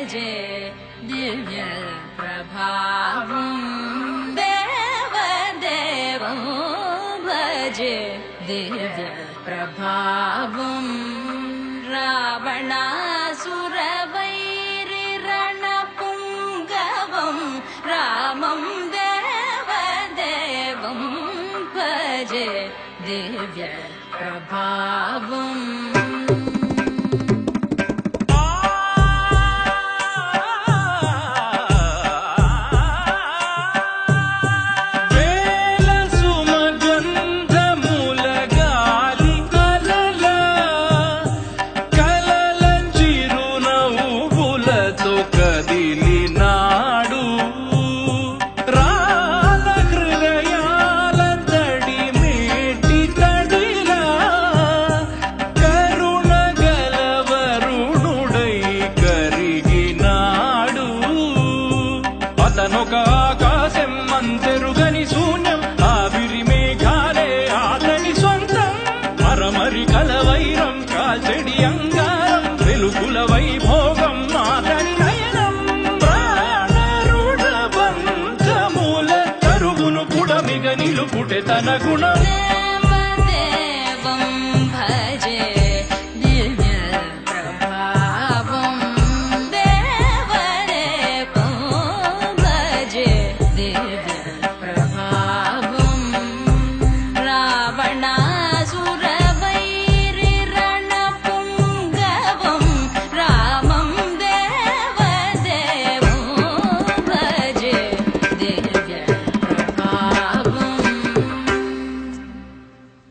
భజే దివ్య ప్రభావం దేవదేవం భజే దివ్య ప్రభావం రావణాసురవైరి రణపుంగవం రామం దేవదేవం భజే దివ్య ప్రభావం ఆకాశం మంతెరుగని శూన్యం ఆవిరి మేఘాలే ఆతని సొంతం మరమరి కలవైరం కాల్చెడి అంగారం వెలుగుల వైభోగం ఆతని నయనం ప్రాణరుడ బంధముల తరుగును పుడమిగ నిలుపుటె తన గుణ